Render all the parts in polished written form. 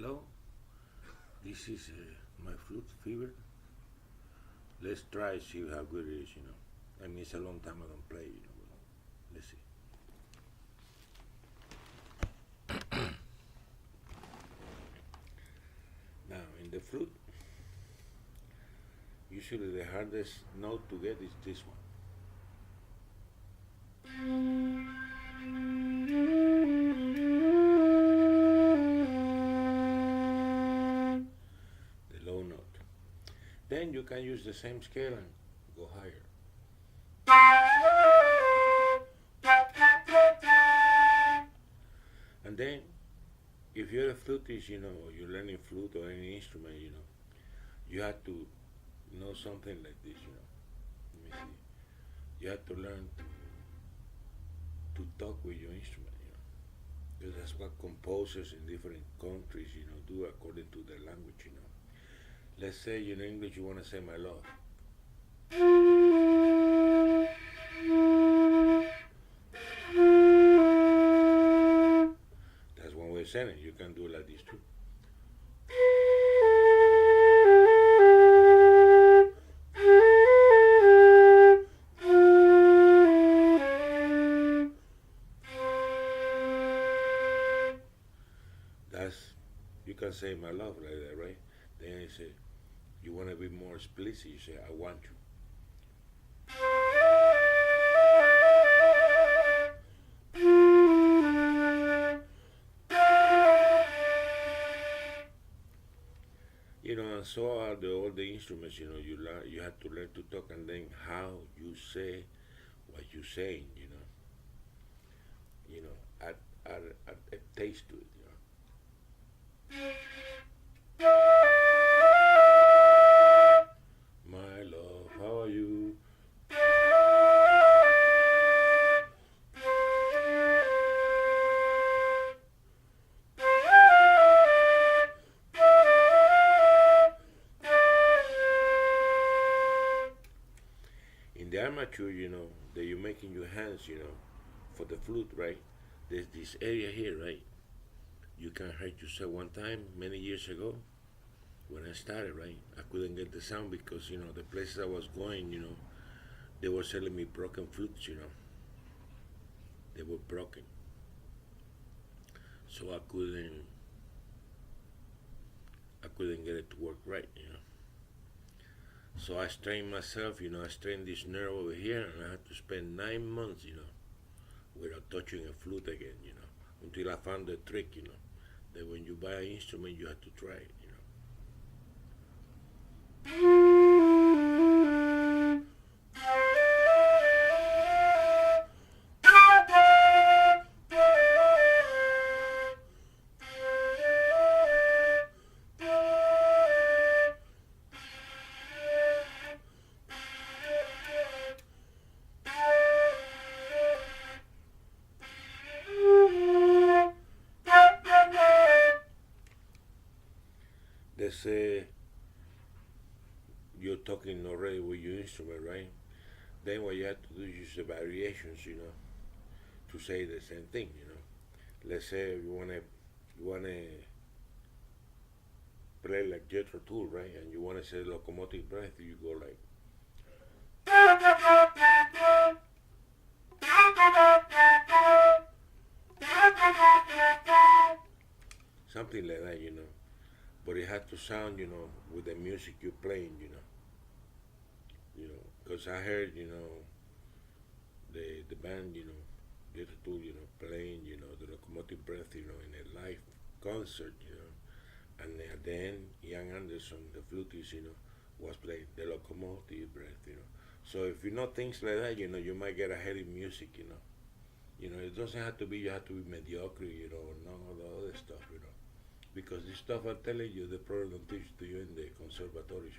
Hello, this is my flute fever. Let's try see how good it is. I mean, it's a long time I don't play. But let's see. Now, in the flute, usually the hardest note to get is this one, the low note. Then you can use the same scale and go higher. And then, if you're a flutist, or you're learning flute or any instrument, you have to know something like this, Let me see. You have to learn to talk with your instrument, Because that's what composers in different countries, do according to their language. Let's say in English you want to say my love. That's one way of saying it. You can do it like this too. That's, you can say my love like that, right? Then you say, you want to be more explicit, you say, I want you. And so are all the instruments, you have to learn to talk, and then how you say what you're saying, add, add a taste to it, My love, how are you? In the armature, that you make in your hands, for the flute, right? There's this area here, right? You can hurt yourself. One time, many years ago, when I started, right, I couldn't get the sound because, the places I was going, they were selling me broken flutes, They were broken. So I couldn't get it to work right. So I strained myself, I strained this nerve over here, and I had to spend 9 months, without touching a flute again, until I found the trick, that when you buy an instrument, you have to try it. Let's say you're talking already with your instrument, right? Then what you have to do is use the variations, to say the same thing. Let's say you wanna play like Jethro Tull, right? And you wanna say locomotive breath, you go like something like that. But it has to sound, with the music you're playing. Because I heard, the band, Jethro Tull, playing, the locomotive breath, in a live concert, and then Ian Anderson, the flutist, was playing the locomotive breath. So if you know things like that, you might get ahead in music. It doesn't have to be, you have to be mediocre, or none of the other stuff. Because this stuff I'm telling you, the program don't teach to you in the conservatories.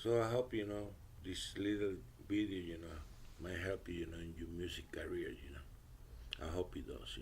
So I hope, this little video, might music career. I hope he does.